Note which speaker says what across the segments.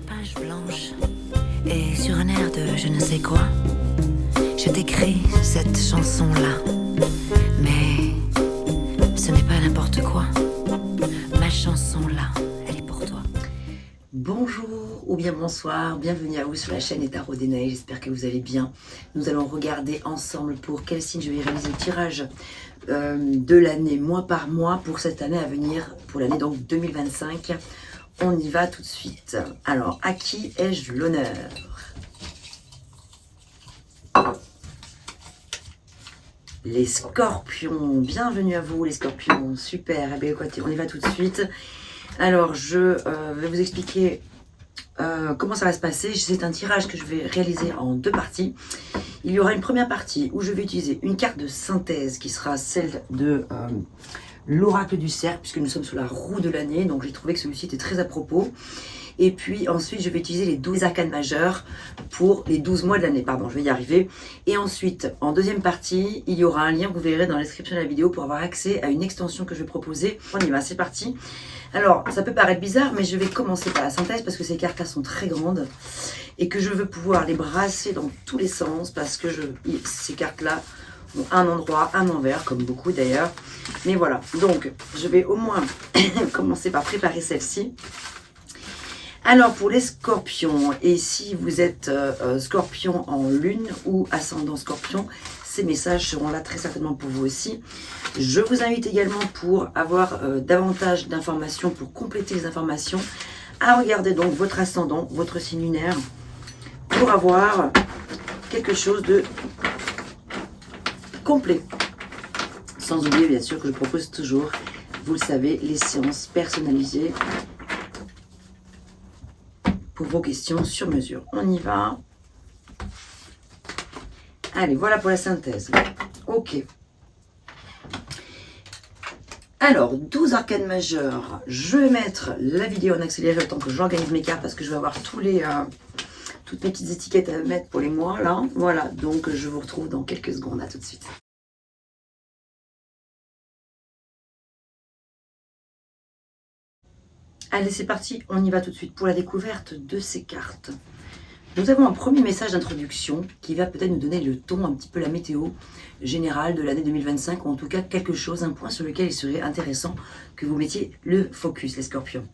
Speaker 1: page blanche et sur un air de je ne sais quoi, je t'écris cette chanson-là. Mais ce n'est pas n'importe quoi. Ma chanson-là, elle est pour toi.
Speaker 2: Bonjour ou bien bonsoir, bienvenue à vous sur la chaîne Les Tarots d'Enaë, j'espère que vous allez bien. Nous allons regarder ensemble pour quel signe je vais réaliser le tirage de l'année mois par mois pour cette année à venir, pour l'année donc 2025. On y va tout de suite. Alors, à qui ai-je l'honneur? Les scorpions, bienvenue à vous les scorpions, super, eh bien, écoutez, on y va tout de suite. Alors, je vais vous expliquer comment ça va se passer. C'est un tirage que je vais réaliser en deux parties. Il y aura une première partie où je vais utiliser une carte de synthèse qui sera celle de l'oracle du cercle, puisque nous sommes sous la roue de l'année, donc j'ai trouvé que celui-ci était très à propos. Et puis ensuite, je vais utiliser les 12 arcanes majeurs pour les 12 mois de l'année. Pardon, je vais y arriver. Et ensuite, en deuxième partie, il y aura un lien que vous verrez dans la description de la vidéo pour avoir accès à une extension que je vais proposer. On y va, c'est parti. Alors, ça peut paraître bizarre, mais je vais commencer par la synthèse parce que ces cartes-là sont très grandes et que je veux pouvoir les brasser dans tous les sens parce que ces cartes-là ont un endroit, un envers, comme beaucoup d'ailleurs. Mais voilà, donc je vais au moins commencer par préparer celle-ci. Alors pour les scorpions, et si vous êtes scorpion en lune ou ascendant scorpion, ces messages seront là très certainement pour vous aussi. Je vous invite également pour avoir davantage d'informations, pour compléter les informations, à regarder donc votre ascendant, votre signe lunaire, pour avoir quelque chose de complet. Sans oublier bien sûr que je propose toujours, vous le savez, les séances personnalisées pour vos questions sur mesure. On y va. Allez, voilà pour la synthèse. Ok. Alors, 12 arcanes majeures. Je vais mettre la vidéo en accéléré le temps que j'organise mes cartes parce que je vais avoir toutes mes petites étiquettes à mettre pour les mois là. Voilà, donc je vous retrouve dans quelques secondes. À tout de suite. Allez, c'est parti, on y va tout de suite pour la découverte de ces cartes. Nous avons un premier message d'introduction qui va peut-être nous donner le ton, un petit peu la météo générale de l'année 2025, ou en tout cas quelque chose, un point sur lequel il serait intéressant que vous mettiez le focus, les scorpions.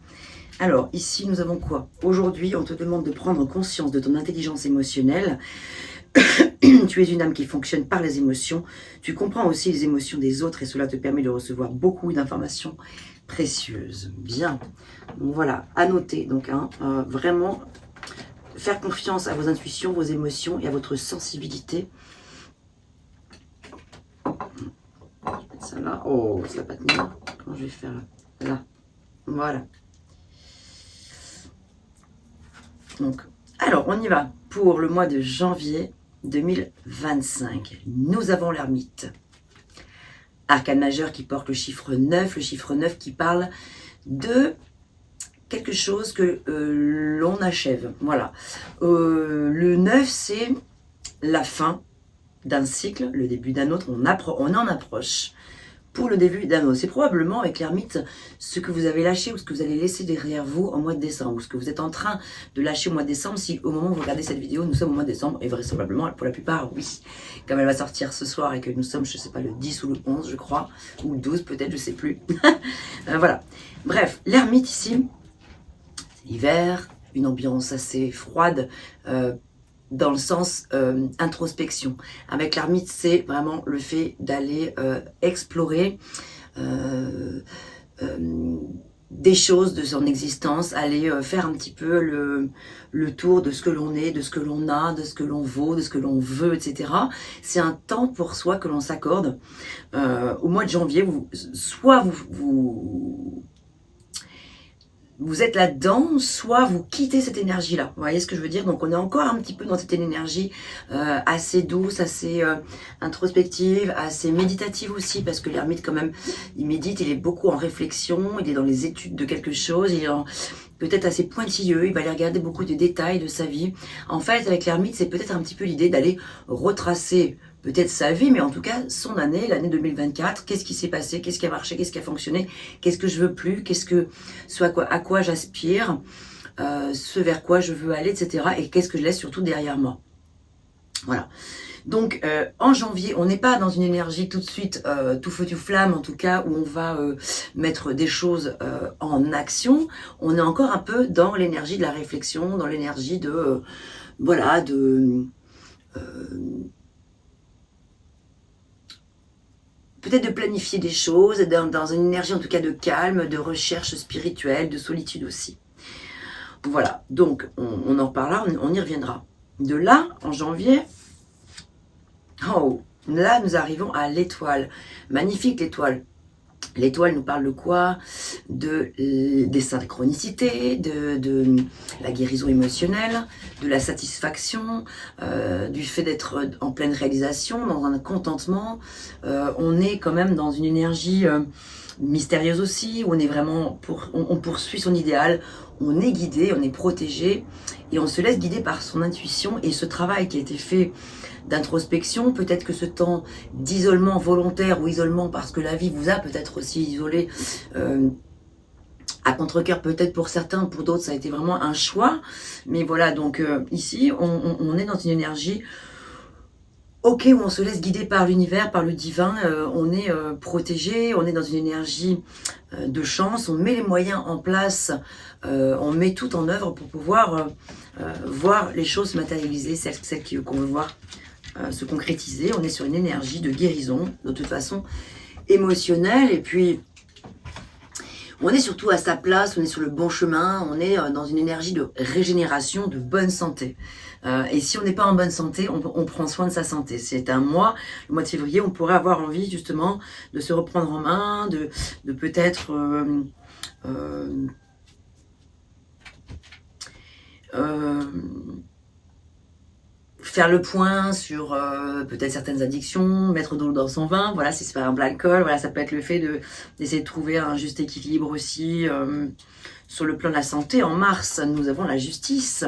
Speaker 2: Alors, ici, nous avons quoi? Aujourd'hui, on te demande de prendre conscience de ton intelligence émotionnelle. Tu es une âme qui fonctionne par les émotions. Tu comprends aussi les émotions des autres et cela te permet de recevoir beaucoup d'informations précieuses. Bien. Donc voilà, à noter. Donc, vraiment, faire confiance à vos intuitions, vos émotions et à votre sensibilité. Je vais mettre ça là. Oh, ça va pas tenir. Comment je vais faire là? Voilà. Donc, alors, on y va pour le mois de janvier 2025. Nous avons l'ermite. Arcane majeur qui porte le chiffre 9 qui parle de quelque chose que l'on achève. Voilà. Le 9, c'est la fin d'un cycle, le début d'un autre. On en approche pour le début d'un autre. C'est probablement avec l'ermite ce que vous avez lâché ou ce que vous allez laisser derrière vous en mois de décembre, ou ce que vous êtes en train de lâcher au mois de décembre. Si au moment où vous regardez cette vidéo, nous sommes au mois de décembre, et vraisemblablement pour la plupart, oui. Comme elle va sortir ce soir et que nous sommes, je ne sais pas, le 10 ou le 11, je crois, ou le 12 peut-être, je ne sais plus. Voilà. Bref, l'ermite ici, c'est l'hiver, une ambiance assez froide, dans le sens introspection. Avec l'ermite, c'est vraiment le fait d'aller explorer des choses de son existence, aller faire un petit peu le tour de ce que l'on est, de ce que l'on a, de ce que l'on vaut, de ce que l'on veut, etc. C'est un temps pour soi que l'on s'accorde. Au mois de janvier, soit vous êtes là-dedans, soit vous quittez cette énergie-là. Vous voyez ce que je veux dire? Donc on est encore un petit peu dans cette énergie assez douce, assez introspective, assez méditative aussi, parce que l'ermite quand même, il médite, il est beaucoup en réflexion, il est dans les études de quelque chose, il est peut-être assez pointilleux, il va aller regarder beaucoup de détails de sa vie. En fait, avec l'ermite, c'est peut-être un petit peu l'idée d'aller retracer peut-être sa vie, mais en tout cas son année, l'année 2024, qu'est-ce qui s'est passé, qu'est-ce qui a marché, qu'est-ce qui a fonctionné, qu'est-ce que je veux plus, à quoi j'aspire, ce vers quoi je veux aller, etc. Et qu'est-ce que je laisse surtout derrière moi. Voilà. Donc en janvier, on n'est pas dans une énergie tout de suite tout feu tout flamme, en tout cas où on va mettre des choses en action. On est encore un peu dans l'énergie de la réflexion, dans l'énergie de voilà, de peut-être de planifier des choses, dans une énergie en tout cas de calme, de recherche spirituelle, de solitude aussi. Voilà, donc on en reparlera, on y reviendra. De là, en janvier, oh, là nous arrivons à l'étoile. Magnifique l'étoile. L'étoile nous parle de quoi? Des synchronicités, de la guérison émotionnelle, de la satisfaction, du fait d'être en pleine réalisation, dans un contentement. On est quand même dans une énergie mystérieuse aussi, où on est vraiment on poursuit son idéal, on est guidé, on est protégé, et on se laisse guider par son intuition, et ce travail qui a été fait d'introspection, peut-être que ce temps d'isolement volontaire ou isolement parce que la vie vous a peut-être aussi isolé à contre-cœur, peut-être pour certains, pour d'autres ça a été vraiment un choix, mais voilà, donc ici on est dans une énergie ok, où on se laisse guider par l'univers, par le divin, on est protégé, on est dans une énergie de chance, on met les moyens en place, on met tout en œuvre pour pouvoir voir les choses se matérialiser, celles qu'on veut voir se concrétiser. On est sur une énergie de guérison, de toute façon émotionnelle, et puis on est surtout à sa place, on est sur le bon chemin, on est dans une énergie de régénération, de bonne santé. Et si on n'est pas en bonne santé, on prend soin de sa santé. C'est un mois, le mois de février, on pourrait avoir envie justement de se reprendre en main, de peut-être faire le point sur peut-être certaines addictions, mettre de l'eau dans son vin, voilà, si c'est par exemple l'alcool, voilà, ça peut être le fait d'essayer de trouver un juste équilibre aussi. Sur le plan de la santé, en mars, nous avons la justice,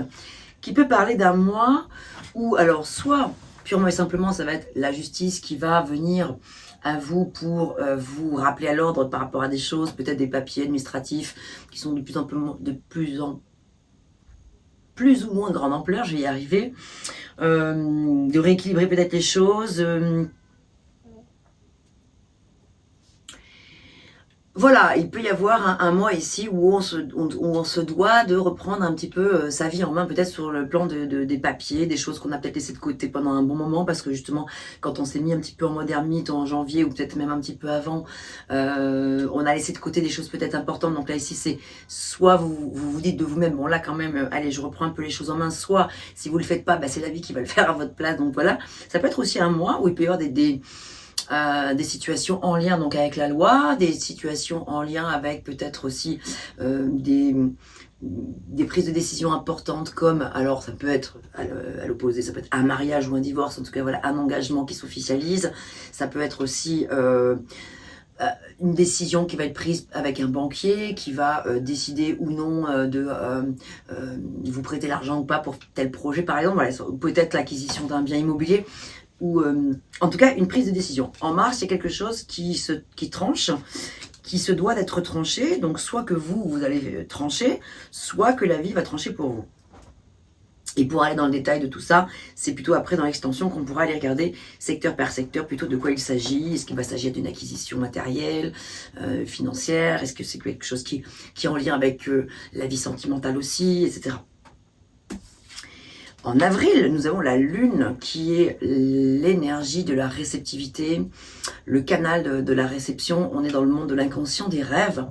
Speaker 2: qui peut parler d'un mois où, alors, soit purement et simplement, ça va être la justice qui va venir à vous pour vous rappeler à l'ordre par rapport à des choses, peut-être des papiers administratifs qui sont de plus ou moins grande ampleur, je vais y arriver, de rééquilibrer peut-être les choses. Voilà, il peut y avoir un mois ici où on se doit de reprendre un petit peu sa vie en main, peut-être sur le plan des papiers, des choses qu'on a peut-être laissées de côté pendant un bon moment, parce que justement, quand on s'est mis un petit peu en mode ermite en janvier, ou peut-être même un petit peu avant, on a laissé de côté des choses peut-être importantes. Donc là, ici, c'est soit vous dites de vous-même, bon là quand même, allez, je reprends un peu les choses en main, soit si vous le faites pas, bah, c'est la vie qui va le faire à votre place. Donc voilà, ça peut être aussi un mois où il peut y avoir des situations en lien donc avec la loi, des situations en lien avec peut-être aussi des prises de décision importantes, comme, alors ça peut être à l'opposé, ça peut être un mariage ou un divorce, en tout cas voilà, un engagement qui s'officialise, ça peut être aussi une décision qui va être prise avec un banquier qui va décider ou non de vous prêter l'argent ou pas pour tel projet par exemple, voilà, peut-être l'acquisition d'un bien immobilier, ou en tout cas une prise de décision. En mars, il y a quelque chose qui tranche, qui se doit d'être tranché, donc soit que vous allez trancher, soit que la vie va trancher pour vous. Et pour aller dans le détail de tout ça, c'est plutôt après dans l'extension qu'on pourra aller regarder secteur par secteur plutôt de quoi il s'agit. Est-ce qu'il va s'agir d'une acquisition matérielle, financière? Est-ce que c'est quelque chose qui est en lien avec la vie sentimentale aussi, etc. En avril, nous avons la Lune qui est l'énergie de la réceptivité, le canal de la réception. On est dans le monde de l'inconscient, des rêves,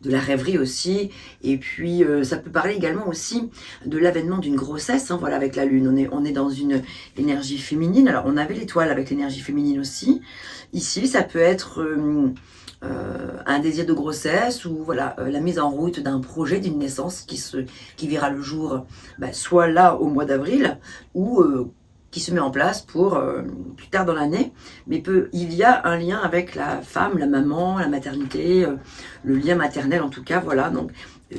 Speaker 2: de la rêverie aussi. Et puis, ça peut parler également aussi de l'avènement d'une grossesse. Hein, voilà, avec la Lune, on est dans une énergie féminine. Alors, on avait l'étoile avec l'énergie féminine aussi. Ici, ça peut être un désir de grossesse ou voilà, la mise en route d'un projet, d'une naissance qui verra le jour soit là au mois d'avril ou qui se met en place pour plus tard dans l'année. Mais il y a un lien avec la femme, la maman, la maternité, le lien maternel en tout cas. Voilà, donc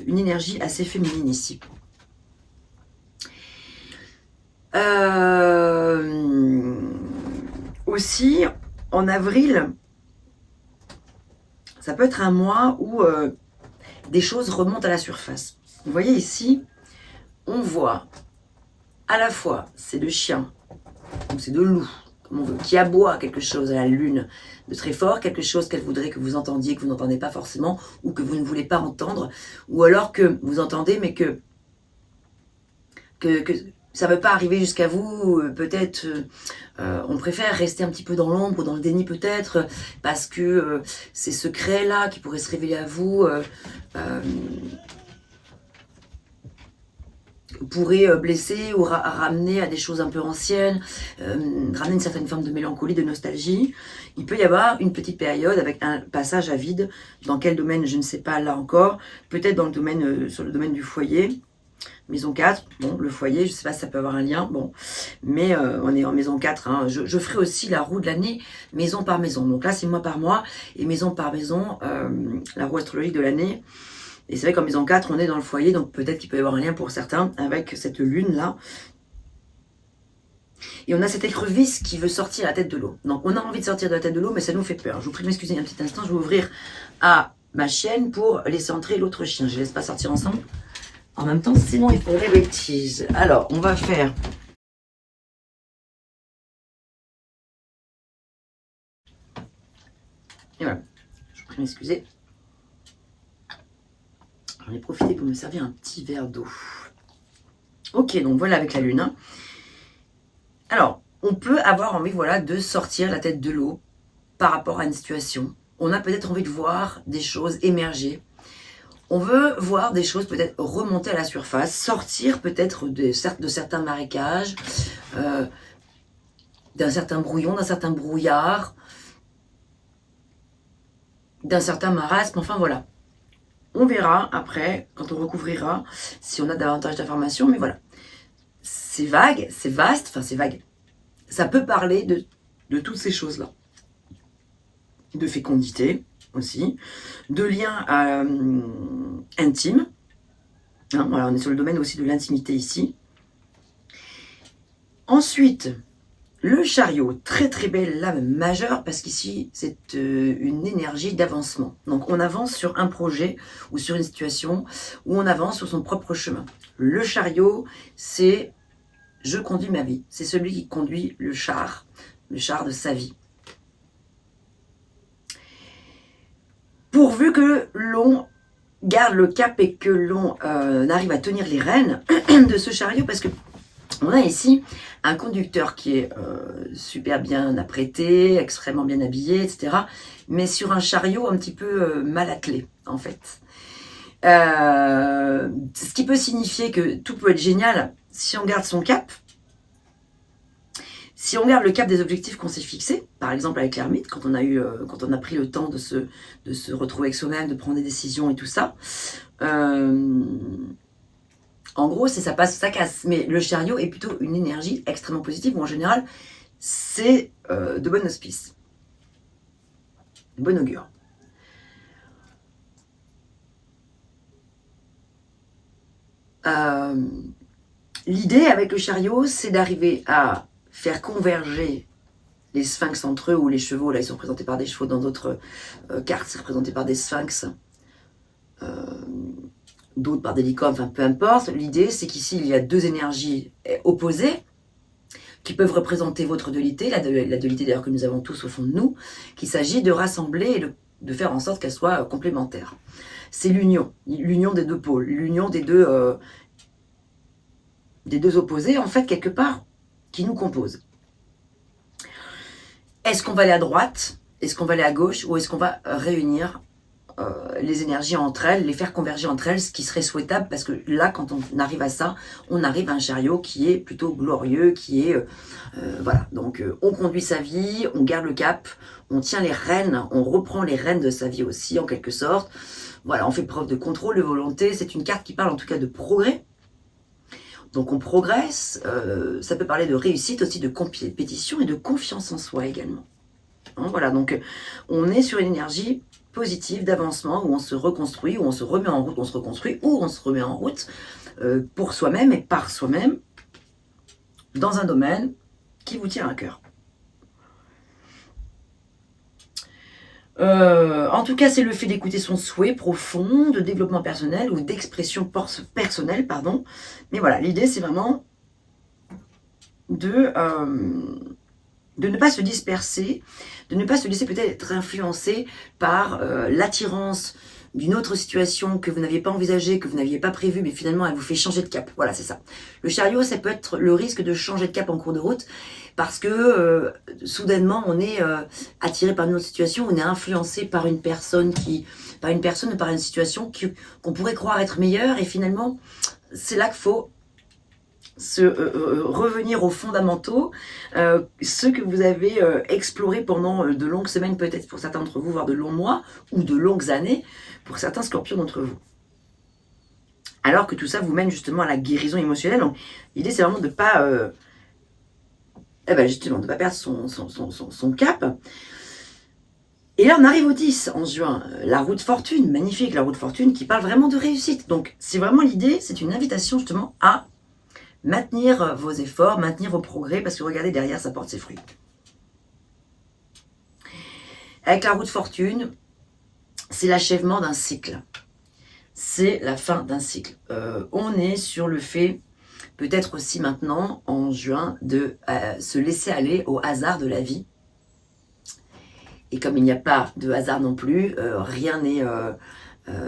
Speaker 2: une énergie assez féminine ici. Aussi, en avril, ça peut être un mois où des choses remontent à la surface. Vous voyez ici, on voit à la fois, c'est de chien, ou c'est de loup, comme on veut, qui aboie quelque chose à la lune de très fort, quelque chose qu'elle voudrait que vous entendiez, que vous n'entendez pas forcément, ou que vous ne voulez pas entendre, ou alors que vous entendez, mais que ça ne veut pas arriver jusqu'à vous, peut-être on préfère rester un petit peu dans l'ombre, dans le déni peut-être, parce que ces secrets-là qui pourraient se révéler à vous pourraient blesser ou ramener à des choses un peu anciennes, ramener une certaine forme de mélancolie, de nostalgie. Il peut y avoir une petite période avec un passage à vide. Dans quel domaine, je ne sais pas là encore. Peut-être dans le domaine, sur le domaine du foyer. Maison 4, bon, le foyer, je ne sais pas si ça peut avoir un lien, bon, mais on est en maison 4, hein. Je ferai aussi la roue de l'année, maison par maison. Donc là, c'est mois par mois, et maison par maison, la roue astrologique de l'année. Et c'est vrai qu'en maison 4, on est dans le foyer, donc peut-être qu'il peut y avoir un lien pour certains avec cette lune-là. Et on a cette écrevisse qui veut sortir la tête de l'eau. Donc on a envie de sortir de la tête de l'eau, mais ça nous fait peur. Je vous prie de m'excuser un petit instant, je vais ouvrir à ma chienne pour laisser entrer l'autre chien. Je ne laisse pas sortir ensemble. En même temps, sinon il ferait des bêtises. Alors, on va faire... Et voilà, je vous prie de m'excuser. J'en ai profité pour me servir un petit verre d'eau. Ok, donc voilà avec la lune. Hein. Alors, on peut avoir envie, voilà, de sortir la tête de l'eau par rapport à une situation. On a peut-être envie de voir des choses émerger. On veut voir des choses peut-être remonter à la surface, sortir peut-être de certains marécages, d'un certain brouillon, d'un certain brouillard, d'un certain marasme, enfin voilà. On verra après, quand on recouvrira, si on a davantage d'informations, mais voilà. C'est vague, c'est vaste, enfin c'est vague. Ça peut parler de toutes ces choses-là. De fécondité aussi, de liens intimes. Hein, voilà, on est sur le domaine aussi de l'intimité ici. Ensuite, le chariot, très très belle lame majeure parce qu'ici c'est une énergie d'avancement. Donc on avance sur un projet ou sur une situation où on avance sur son propre chemin. Le chariot, c'est je conduis ma vie. C'est celui qui conduit le char de sa vie. Pourvu que l'on garde le cap et que l'on arrive à tenir les rênes de ce chariot, parce que on a ici un conducteur qui est super bien apprêté, extrêmement bien habillé, etc. Mais sur un chariot un petit peu mal attelé, en fait. Ce qui peut signifier que tout peut être génial si on garde son cap. Si on garde le cap des objectifs qu'on s'est fixés, par exemple avec l'ermite, quand on a pris le temps de se retrouver avec soi-même, de prendre des décisions et tout ça, en gros, c'est ça passe, ça casse. Mais le chariot est plutôt une énergie extrêmement positive, où en général, c'est de bon auspice, de bon augure. L'idée avec le chariot, c'est d'arriver à faire converger les sphinx entre eux, ou les chevaux, là ils sont représentés par des chevaux, dans d'autres cartes c'est représenté par des sphinx, d'autres par des licornes, enfin peu importe. L'idée c'est qu'ici il y a deux énergies opposées qui peuvent représenter votre dualité, la dualité d'ailleurs que nous avons tous au fond de nous, qu'il s'agit de rassembler et de faire en sorte qu'elle soit complémentaire. C'est l'union des deux pôles, l'union des deux opposés en fait quelque part qui nous composent. Est-ce qu'on va aller à droite? Est-ce qu'on va aller à gauche? Ou est-ce qu'on va réunir les énergies entre elles, les faire converger entre elles, ce qui serait souhaitable, parce que là, quand on arrive à ça, on arrive à un chariot qui est plutôt glorieux, qui est... voilà, donc on conduit sa vie, on garde le cap, on tient les rênes, on reprend les rênes de sa vie aussi, en quelque sorte. Voilà, on fait preuve de contrôle, de volonté. C'est une carte qui parle en tout cas de progrès. Donc on progresse, ça peut parler de réussite aussi, de compétition et de confiance en soi également. Hein, voilà, donc on est sur une énergie positive d'avancement où on se reconstruit, où on se remet en route, on se reconstruit, où on se remet en route pour soi-même et par soi-même dans un domaine qui vous tient à cœur. En tout cas, c'est le fait d'écouter son souhait profond de développement personnel ou d'expression personnelle, pardon. Mais voilà, l'idée, c'est vraiment de ne pas se disperser, de ne pas se laisser peut-être être influencé par l'attirance d'une autre situation que vous n'aviez pas envisagée, que vous n'aviez pas prévue, mais finalement elle vous fait changer de cap. Voilà, c'est ça. Le chariot, ça peut être le risque de changer de cap en cours de route, parce que soudainement on est attiré par une autre situation, on est influencé par une personne par une situation qu'on pourrait croire être meilleure, et finalement c'est là qu'il faut revenir aux fondamentaux, ceux que vous avez explorés pendant de longues semaines, peut-être pour certains d'entre vous, voire de longs mois, ou de longues années, pour certains scorpions d'entre vous. Alors que tout ça vous mène justement à la guérison émotionnelle. Donc l'idée, c'est vraiment de ne pas, justement, de pas perdre son cap. Et là, on arrive au 10 en juin, la roue de fortune, magnifique, la roue de fortune qui parle vraiment de réussite. Donc c'est vraiment l'idée, c'est une invitation justement à maintenir vos efforts, maintenir vos progrès, parce que regardez, derrière, ça porte ses fruits. Avec la roue de fortune, c'est l'achèvement d'un cycle. C'est la fin d'un cycle. On est sur le fait, peut-être aussi maintenant, en juin, de se laisser aller au hasard de la vie. Et comme il n'y a pas de hasard non plus, rien n'est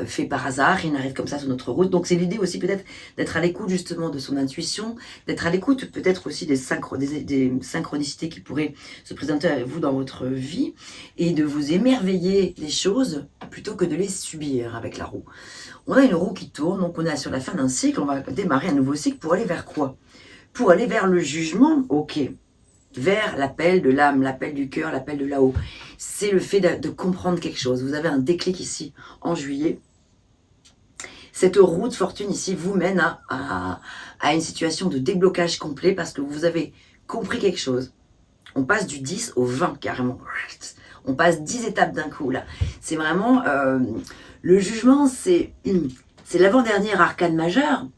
Speaker 2: fait par hasard, rien n'arrive comme ça sur notre route. Donc c'est l'idée aussi peut-être d'être à l'écoute justement de son intuition, d'être à l'écoute peut-être aussi des synchronicités qui pourraient se présenter à vous dans votre vie, et de vous émerveiller des choses plutôt que de les subir avec la roue. On a une roue qui tourne, donc on est sur la fin d'un cycle, on va démarrer un nouveau cycle pour aller vers quoi? Pour aller vers le jugement, ok. Vers l'appel de l'âme, l'appel du cœur, l'appel de là-haut. C'est le fait de comprendre quelque chose. Vous avez un déclic ici en juillet. Cette roue de fortune ici vous mène à une situation de déblocage complet parce que vous avez compris quelque chose. On passe du 10 au 20 carrément. On passe 10 étapes d'un coup là. C'est vraiment... le jugement, c'est l'avant-dernier arcane majeur.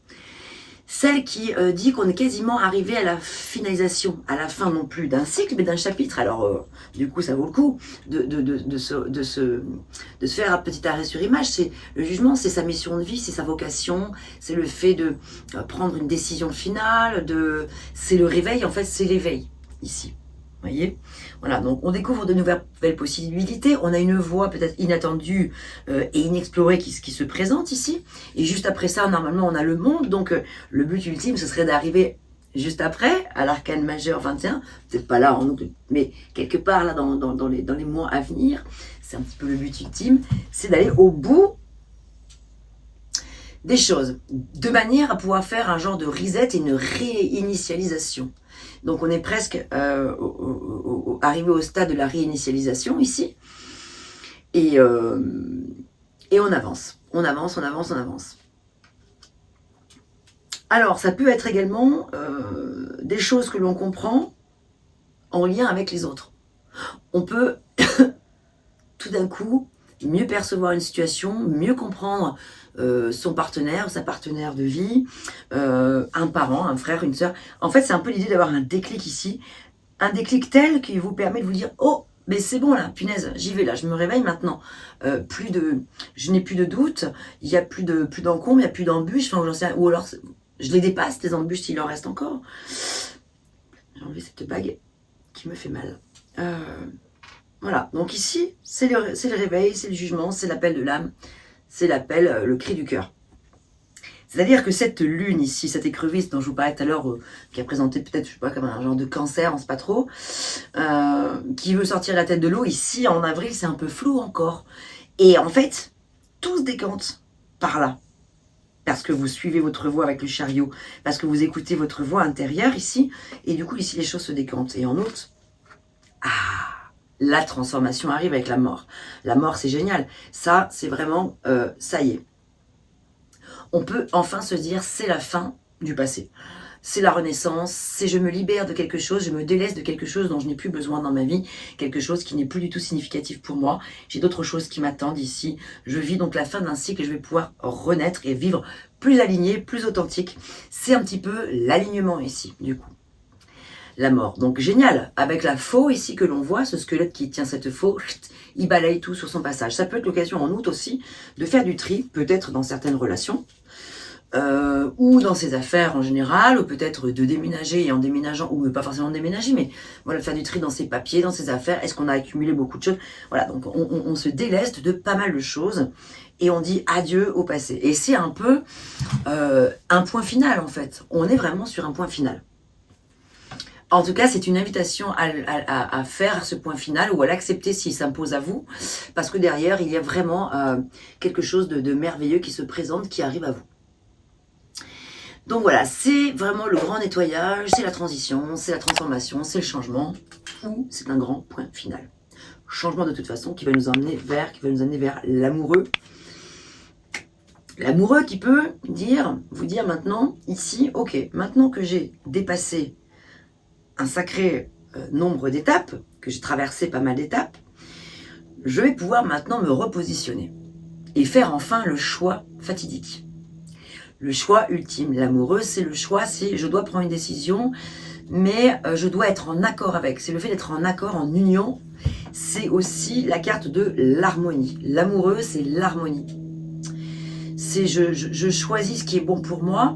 Speaker 2: Celle qui dit qu'on est quasiment arrivé à la finalisation, à la fin non plus d'un cycle, mais d'un chapitre. Alors, du coup, ça vaut le coup de se faire un petit arrêt sur image. Le jugement, c'est sa mission de vie, c'est sa vocation, c'est le fait de prendre une décision finale, c'est le réveil, en fait, c'est l'éveil, ici. Vous voyez, voilà, donc on découvre de nouvelles possibilités, on a une voie peut-être inattendue et inexplorée qui se présente ici, et juste après ça, normalement, on a le monde, donc le but ultime, ce serait d'arriver juste après, à l'arcane majeur 21, peut-être pas là, mais quelque part là dans les mois à venir, c'est un petit peu le but ultime, c'est d'aller au bout des choses, de manière à pouvoir faire un genre de reset et une réinitialisation. Donc on est presque arrivé au stade de la réinitialisation ici. Et on avance. On avance. Alors ça peut être également des choses que l'on comprend en lien avec les autres. On peut tout d'un coup mieux percevoir une situation, mieux comprendre son partenaire, sa partenaire de vie, un parent, un frère, une sœur. En fait, c'est un peu l'idée d'avoir un déclic ici, un déclic tel qui vous permet de vous dire « Oh, mais c'est bon là, punaise, j'y vais là, je me réveille maintenant. Je n'ai plus de doute, il n'y a plus d'encombre, il n'y a plus d'embûches, enfin, ou alors je les dépasse, les embûches, s'il en reste encore. » J'ai enlevé cette bague qui me fait mal. Voilà, donc ici, c'est le réveil, c'est le jugement, c'est l'appel de l'âme, c'est l'appel, le cri du cœur. C'est-à-dire que cette lune ici, cette écrevisse dont je vous parlais tout à l'heure, qui a présenté peut-être, je sais pas, comme un genre de cancer, on ne sait pas trop, qui veut sortir la tête de l'eau, ici, en avril, c'est un peu flou encore. Et en fait, tout se décante par là. Parce que vous suivez votre voie avec le chariot, parce que vous écoutez votre voix intérieure ici, et du coup, ici, les choses se décantent. Et en août, la transformation arrive avec la mort. La mort, c'est génial. Ça, c'est vraiment, ça y est. On peut enfin se dire, c'est la fin du passé. C'est la renaissance, c'est je me libère de quelque chose, je me délaisse de quelque chose dont je n'ai plus besoin dans ma vie, quelque chose qui n'est plus du tout significatif pour moi. J'ai d'autres choses qui m'attendent ici. Je vis donc la fin d'un cycle et je vais pouvoir renaître et vivre plus aligné, plus authentique. C'est un petit peu l'alignement ici, du coup. la mort. Donc génial, avec la faux ici que l'on voit, ce squelette qui tient cette faux, il balaye tout sur son passage. Ça peut être l'occasion en août aussi de faire du tri, peut-être dans certaines relations, ou dans ses affaires en général, ou peut-être de déménager et en déménageant, ou pas forcément de déménager, mais voilà, de faire du tri dans ses papiers, dans ses affaires. Est-ce qu'on a accumulé beaucoup de choses? Voilà, donc on se déleste de pas mal de choses et on dit adieu au passé. Et c'est un peu un point final en fait. On est vraiment sur un point final. En tout cas, c'est une invitation à faire ce point final ou à l'accepter s'il s'impose à vous, parce que derrière, il y a vraiment quelque chose de merveilleux qui se présente, qui arrive à vous. Donc voilà, c'est vraiment le grand nettoyage, c'est la transition, c'est la transformation, c'est le changement, ou c'est un grand point final. Changement de toute façon qui va nous amener vers l'amoureux. L'amoureux qui peut vous dire maintenant, ici, ok, maintenant que j'ai dépassé un sacré nombre d'étapes, que j'ai traversé pas mal d'étapes, je vais pouvoir maintenant me repositionner et faire enfin le choix fatidique. Le choix ultime, l'amoureux, c'est le choix, c'est je dois prendre une décision, mais je dois être en accord avec. C'est le fait d'être en accord, en union. C'est aussi la carte de l'harmonie. L'amoureux, c'est l'harmonie. C'est je choisis ce qui est bon pour moi.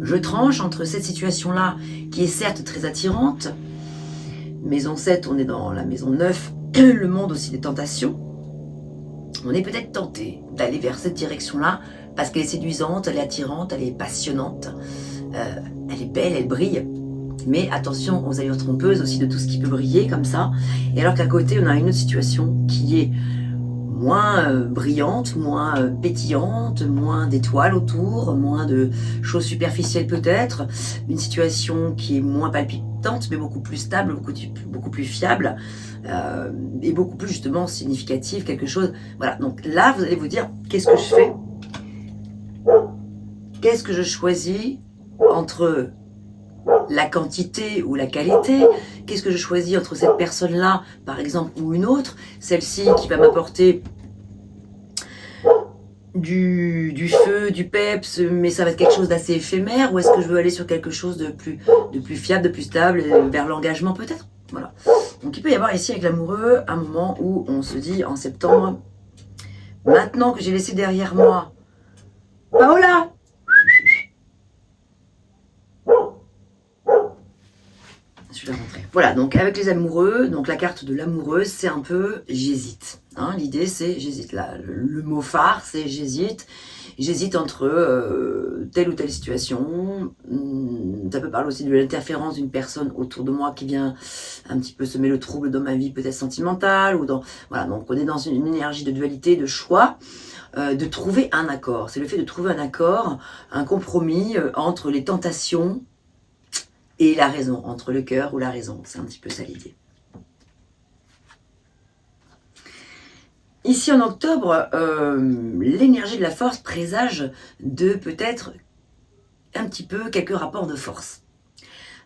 Speaker 2: Je tranche entre cette situation-là, qui est certes très attirante. Maison 7, on est dans la maison 9, le monde aussi des tentations. On est peut-être tenté d'aller vers cette direction-là, parce qu'elle est séduisante, elle est attirante, elle est passionnante, elle est belle, elle brille. Mais attention aux allures trompeuses aussi de tout ce qui peut briller comme ça. Et alors qu'à côté, on a une autre situation qui est moins brillante, moins pétillante, moins d'étoiles autour, moins de choses superficielles peut-être. Une situation qui est moins palpitante, mais beaucoup plus stable, beaucoup plus fiable, et beaucoup plus justement significative, quelque chose. Voilà, donc là, vous allez vous dire, qu'est-ce que je fais ? Qu'est-ce que je choisis entre la quantité ou la qualité? Qu'est-ce que je choisis entre cette personne-là, par exemple, ou une autre? Celle-ci qui va m'apporter du feu, du peps, mais ça va être quelque chose d'assez éphémère, ou est-ce que je veux aller sur quelque chose de plus fiable, de plus stable, vers l'engagement peut-être? Voilà. Donc il peut y avoir ici avec l'amoureux un moment où on se dit en septembre, maintenant que j'ai laissé derrière moi Paola, je vais la rentrer. Voilà, donc avec les amoureux, donc la carte de l'amoureux, c'est un peu j'hésite. Hein, l'idée c'est j'hésite. Le mot phare, c'est j'hésite. J'hésite entre telle ou telle situation. Ça peut parler aussi de l'interférence d'une personne autour de moi qui vient un petit peu semer le trouble dans ma vie, peut-être sentimentale, ou dans voilà. Donc on est dans une énergie de dualité, de choix. De trouver un accord. C'est le fait de trouver un accord, un compromis entre les tentations et la raison, entre le cœur ou la raison. C'est un petit peu ça l'idée. Ici en octobre, l'énergie de la force présage de peut-être un petit peu quelques rapports de force.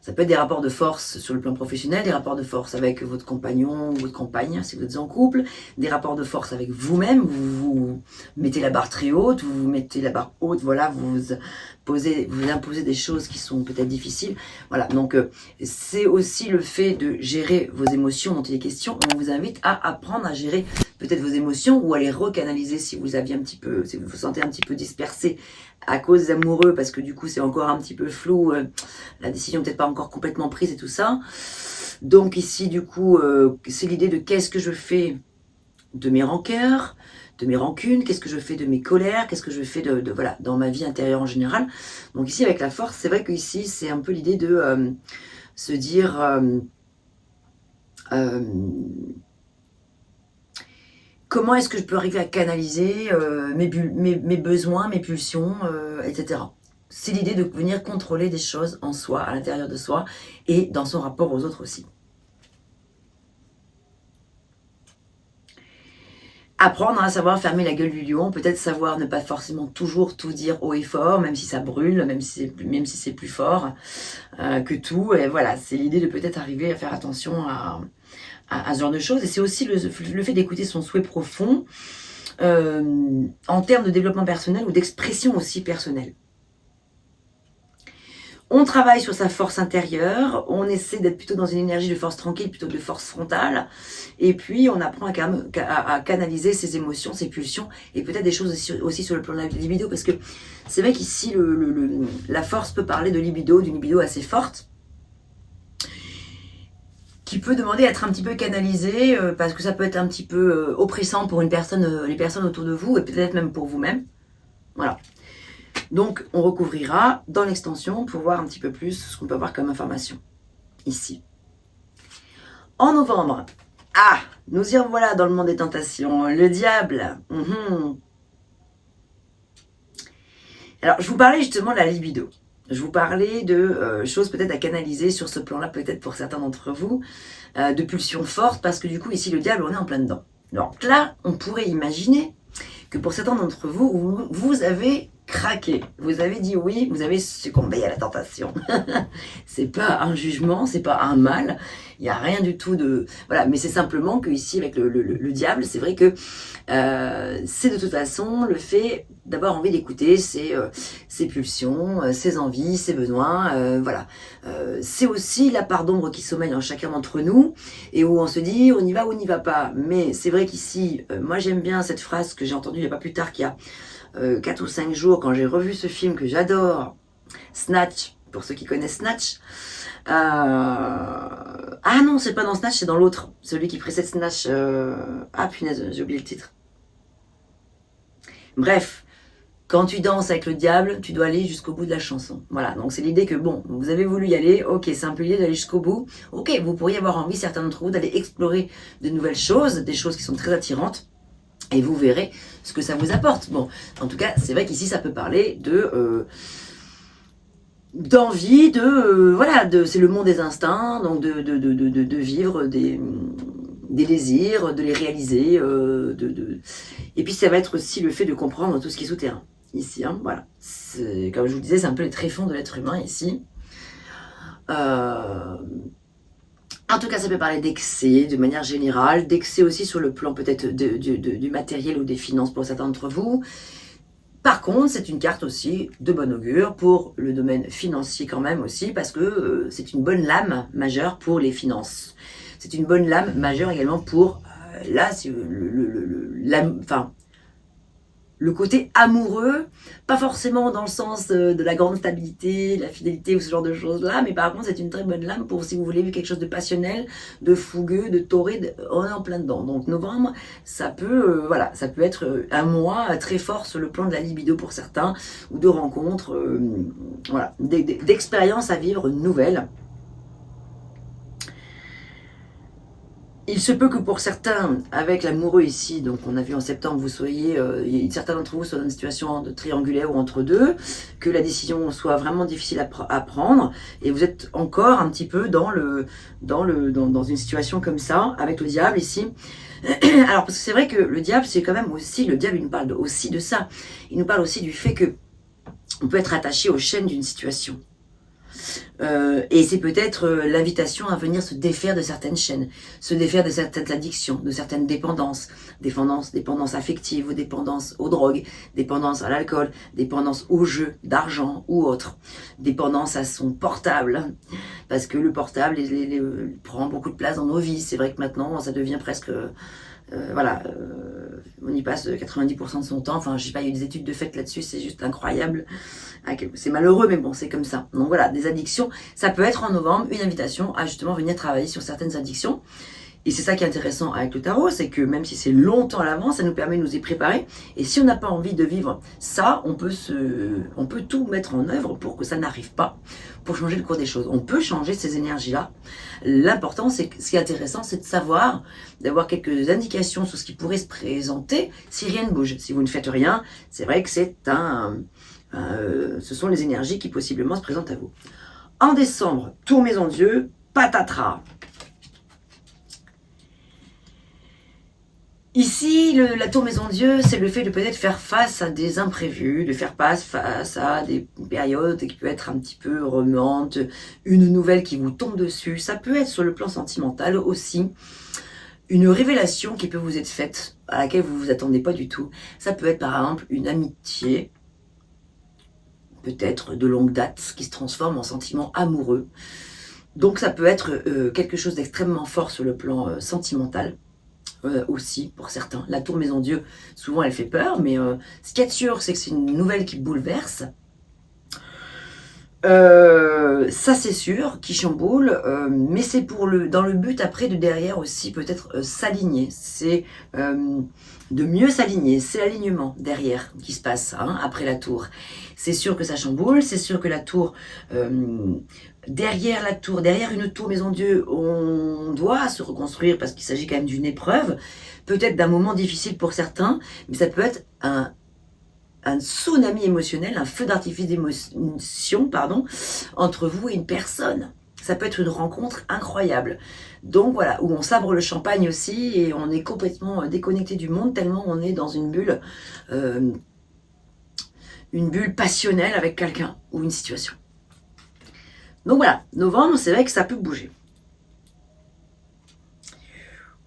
Speaker 2: Ça peut être des rapports de force sur le plan professionnel, des rapports de force avec votre compagnon ou votre compagne, si vous êtes en couple, des rapports de force avec vous-même, vous mettez la barre très haute, vous mettez la barre haute, voilà, vous imposez des choses qui sont peut-être difficiles. Voilà, donc c'est aussi le fait de gérer vos émotions dont il est question. On vous invite à apprendre à gérer peut-être vos émotions ou à les recanaliser si vous vous sentez un petit peu dispersé à cause des amoureux, parce que du coup c'est encore un petit peu flou, la décision peut-être pas encore complètement prise et tout ça. Donc ici du coup c'est l'idée de qu'est-ce que je fais de mes rancœurs, de mes rancunes, qu'est-ce que je fais de mes colères, qu'est-ce que je fais voilà, dans ma vie intérieure en général. Donc ici avec la force, c'est vrai que ici c'est un peu l'idée de se dire comment est-ce que je peux arriver à canaliser mes besoins, mes pulsions, etc. C'est l'idée de venir contrôler des choses en soi, à l'intérieur de soi, et dans son rapport aux autres aussi. Apprendre à savoir fermer la gueule du lion, peut-être savoir ne pas forcément toujours tout dire haut et fort, même si ça brûle, même si c'est plus fort que tout. Et voilà, c'est l'idée de peut-être arriver à faire attention à ce genre de choses. Et c'est aussi le fait d'écouter son souhait profond en termes de développement personnel ou d'expression aussi personnelle. On travaille sur sa force intérieure, on essaie d'être plutôt dans une énergie de force tranquille plutôt que de force frontale, et puis on apprend à canaliser ses émotions, ses pulsions, et peut-être des choses aussi sur le plan de la libido, parce que c'est vrai qu'ici la force peut parler de libido, d'une libido assez forte, qui peut demander à être un petit peu canalisée, parce que ça peut être un petit peu oppressant pour les personnes autour de vous, et peut-être même pour vous-même. Voilà. Donc, on recouvrira dans l'extension pour voir un petit peu plus ce qu'on peut avoir comme information ici. En novembre, nous y revoilà dans le monde des tentations. Le diable. Alors, je vous parlais justement de la libido. Je vous parlais de choses peut-être à canaliser sur ce plan-là, peut-être pour certains d'entre vous, de pulsions fortes, parce que du coup, ici, le diable, on est en plein dedans. Donc là, on pourrait imaginer que pour certains d'entre vous, vous avez craqué, vous avez dit oui, vous avez succombé à la tentation. C'est pas un jugement, c'est pas un mal, il n'y a rien du tout de... Voilà, mais c'est simplement que ici, avec le diable, c'est vrai que c'est de toute façon le fait d'avoir envie d'écouter ses pulsions, ses envies, ses besoins, voilà. C'est aussi la part d'ombre qui sommeille en chacun d'entre nous, et où on se dit on y va ou on n'y va pas. Mais c'est vrai qu'ici, moi j'aime bien cette phrase que j'ai entendue il n'y a pas plus tard qu'il y a 4 ou 5 jours, quand j'ai revu ce film que j'adore, Snatch, pour ceux qui connaissent Snatch. Ah non, c'est pas dans Snatch, c'est dans l'autre, celui qui précède Snatch. Ah punaise, j'ai oublié le titre. Bref, quand tu danses avec le diable, tu dois aller jusqu'au bout de la chanson. Voilà, donc c'est l'idée que bon, vous avez voulu y aller, ok, c'est un peu l'idée d'aller jusqu'au bout. Ok, vous pourriez avoir envie, certains d'entre vous, d'aller explorer de nouvelles choses, des choses qui sont très attirantes. Et vous verrez ce que ça vous apporte. Bon, en tout cas, c'est vrai qu'ici, ça peut parler d'envie, voilà, c'est le monde des instincts, donc de vivre des désirs, de les réaliser, et puis ça va être aussi le fait de comprendre tout ce qui est souterrain. Ici, hein, voilà. Comme je vous le disais, c'est un peu les tréfonds de l'être humain ici. En tout cas, ça peut parler d'excès de manière générale, d'excès aussi sur le plan peut-être du matériel ou des finances pour certains d'entre vous. Par contre, c'est une carte aussi de bon augure pour le domaine financier quand même aussi, parce que c'est une bonne lame majeure pour les finances. C'est une bonne lame majeure également pour, là, c'est le côté amoureux, pas forcément dans le sens de la grande stabilité, la fidélité ou ce genre de choses-là, mais par contre c'est une très bonne lame pour si vous voulez vivre quelque chose de passionnel, de fougueux, de torride, on est en plein dedans. Donc novembre, ça peut, voilà, ça peut être un mois très fort sur le plan de la libido pour certains, ou de rencontres, voilà, d'expériences à vivre nouvelles. Il se peut que pour certains, avec l'amoureux ici, donc on a vu en septembre, vous soyez, certains d'entre vous soient dans une situation de triangulaire ou entre deux, que la décision soit vraiment difficile à prendre, et vous êtes encore un petit peu dans une situation comme ça, avec le diable ici. Alors, parce que c'est vrai que le diable, c'est quand même aussi, le diable, il nous parle aussi de ça. Il nous parle aussi du fait que on peut être attaché aux chaînes d'une situation. Et c'est peut-être l'invitation à venir se défaire de certaines chaînes, se défaire de certaines addictions, de certaines dépendances, dépendance affective ou dépendance aux drogues, dépendance à l'alcool, dépendance aux jeux d'argent ou autre, dépendance à son portable, parce que le portable prend beaucoup de place dans nos vies. C'est vrai que maintenant ça devient presque... voilà, on y passe 90% de son temps. Enfin, je sais pas, il y a eu des études de fait là-dessus, c'est juste incroyable. C'est malheureux, mais bon, c'est comme ça. Donc voilà, des addictions, ça peut être en novembre une invitation à justement venir travailler sur certaines addictions. Et c'est ça qui est intéressant avec le tarot, c'est que même si c'est longtemps à l'avance, ça nous permet de nous y préparer. Et si on n'a pas envie de vivre ça, on peut tout mettre en œuvre pour que ça n'arrive pas, pour changer le cours des choses. On peut changer ces énergies-là. L'important, ce qui est intéressant, c'est de savoir, d'avoir quelques indications sur ce qui pourrait se présenter si rien ne bouge. Si vous ne faites rien, c'est vrai que ce sont les énergies qui possiblement se présentent à vous. En décembre, tour maison Dieu, patatras. Ici, la tour maison Dieu, c'est le fait de peut-être faire face à des imprévus, de faire face à des périodes qui peuvent être un petit peu remuantes, une nouvelle qui vous tombe dessus. Ça peut être sur le plan sentimental aussi, une révélation qui peut vous être faite, à laquelle vous ne vous attendez pas du tout. Ça peut être par exemple une amitié peut-être de longue date, qui se transforme en sentiment amoureux. Donc ça peut être quelque chose d'extrêmement fort sur le plan sentimental. Aussi pour certains. La tour Maison Dieu, souvent elle fait peur, mais ce qu'il y a de sûr, c'est que c'est une nouvelle qui bouleverse. Ça c'est sûr, qui chamboule, mais c'est dans le but après de derrière aussi peut-être s'aligner. C'est de mieux s'aligner, c'est l'alignement derrière qui se passe après la tour. C'est sûr que ça chamboule, c'est sûr que la tour, derrière une tour Maison Dieu, on doit se reconstruire parce qu'il s'agit quand même d'une épreuve, peut-être d'un moment difficile pour certains, mais ça peut être un tsunami émotionnel, un feu d'artifice d'émotion, entre vous et une personne. Ça peut être une rencontre incroyable. Donc voilà, où on sabre le champagne aussi et on est complètement déconnecté du monde tellement on est dans une bulle passionnelle avec quelqu'un ou une situation. Donc voilà, novembre, c'est vrai que ça peut bouger.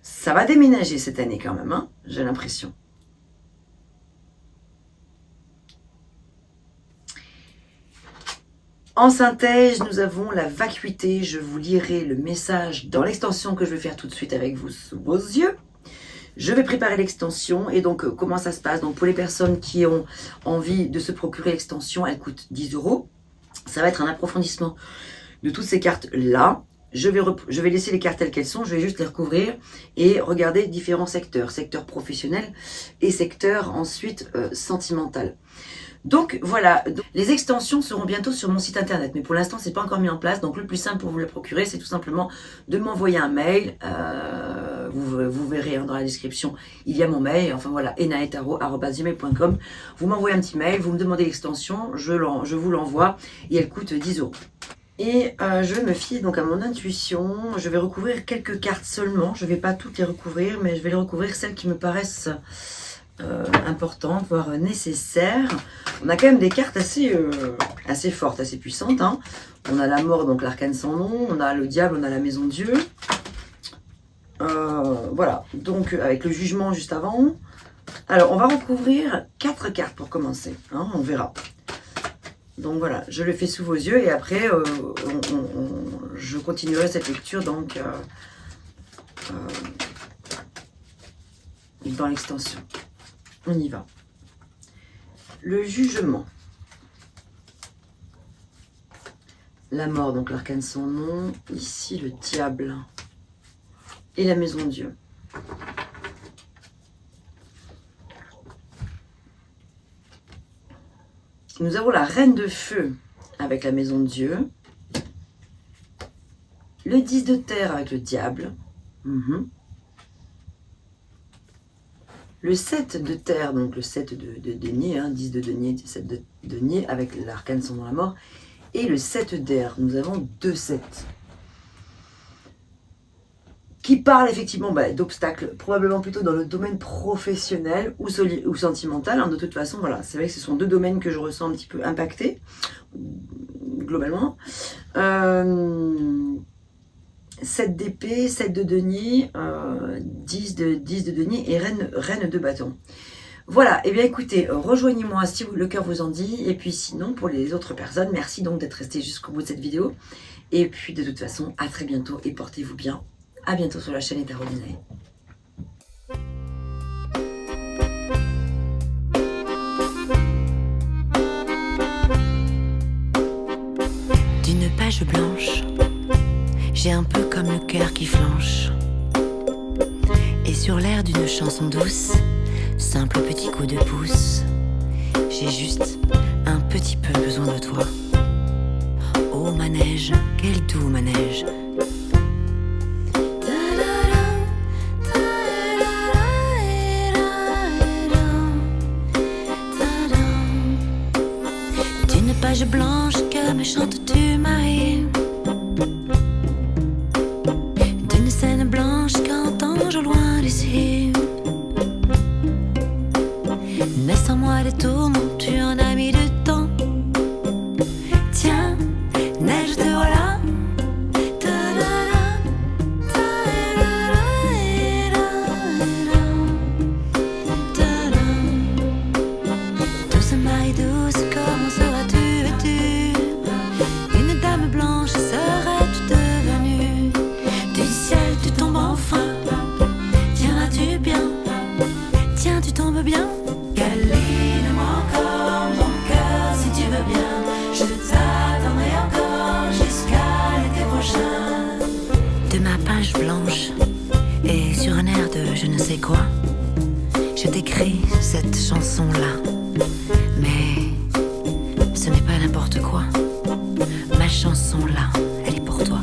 Speaker 2: Ça va déménager cette année quand même, j'ai l'impression. En synthèse, nous avons la vacuité. Je vous lirai le message dans l'extension que je vais faire tout de suite avec vous sous vos yeux. Je vais préparer l'extension et donc comment ça se passe. Donc pour les personnes qui ont envie de se procurer l'extension, elle coûte 10 €. Ça va être un approfondissement de toutes ces cartes-là. Je vais laisser les cartes telles qu'elles sont, je vais juste les recouvrir et regarder différents secteurs. Secteur professionnel et secteur ensuite sentimental. Donc voilà, les extensions seront bientôt sur mon site internet, mais pour l'instant c'est pas encore mis en place. Donc le plus simple pour vous les procurer, c'est tout simplement de m'envoyer un mail. Vous verrez dans la description, il y a mon mail. Enfin voilà, enaetaro@gmail.com. Vous m'envoyez un petit mail, vous me demandez l'extension, je vous l'envoie et elle coûte 10 €. Et je me fie donc à mon intuition. Je vais recouvrir quelques cartes seulement. Je ne vais pas toutes les recouvrir, mais je vais les recouvrir celles qui me paraissent importantes, voire nécessaires. On a quand même des cartes assez fortes, assez puissantes. On a la mort, donc l'arcane sans nom. On a le diable, on a la maison Dieu. Voilà, donc avec le jugement juste avant. Alors, on va recouvrir 4 cartes pour commencer. On verra. Donc voilà, je le fais sous vos yeux et après, je continuerai cette lecture donc dans l'extension. On y va. Le jugement. La mort, donc l'arcane sans nom. Ici, le diable. Et la maison Dieu. Nous avons la reine de feu avec la maison de Dieu. Le 10 de terre avec le diable. Le 7 de terre, donc le 7 de denier, 10 de denier, 7 de denier avec l'arcane sans nom la mort. Et le 7 d'air, nous avons 2 7. Qui parle effectivement d'obstacles, probablement plutôt dans le domaine professionnel ou sentimental. De toute façon, voilà, c'est vrai que ce sont 2 domaines que je ressens un petit peu impactés, globalement. 7 d'épée, 7 de denier, 10 de denier et reine de bâton. Voilà, et bien écoutez, rejoignez-moi si le cœur vous en dit. Et puis sinon, pour les autres personnes, merci donc d'être resté jusqu'au bout de cette vidéo. Et puis de toute façon, à très bientôt et portez-vous bien. À bientôt sur la chaîne Etaro Dinae.
Speaker 1: D'une page blanche, j'ai un peu comme le cœur qui flanche. Et sur l'air d'une chanson douce, simple petit coup de pouce, j'ai juste un petit peu besoin de toi. Oh manège, quel doux manège. Page blanche que me chantes-tu Marie, d'une scène blanche qu'entends-je au loin d'ici. Naissent en moi des tourments, tu en as mis du temps. Tiens, neige te voilà. Douce Marie douce, comment seras-tu? chanson-là, elle est pour toi.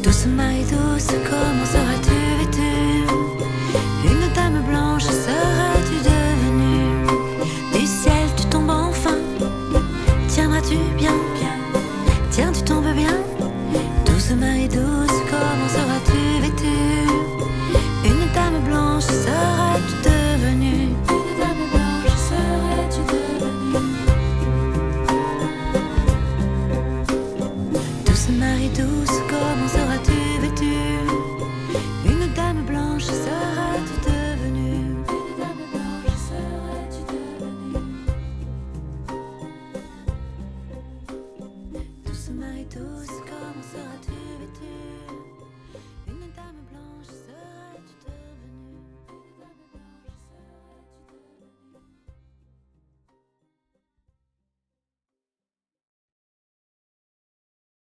Speaker 1: Douce Marie douce, comment seras-tu vêtue? Une dame blanche seras-tu devenue? Du ciel tu tombes enfin, tiendras-tu bien? Tiens, tu tombes bien? Douce Marie douce, comment seras-tu vêtue? Une dame blanche seras-tu devenue? Une dame blanche seras-tu devenue? Douce Marie douce, comment seras-tu vêtue? Une dame blanche seras-tu devenue? Une dame blanche seras-tu devenue? Douce Marie douce, comment seras-tu vêtue?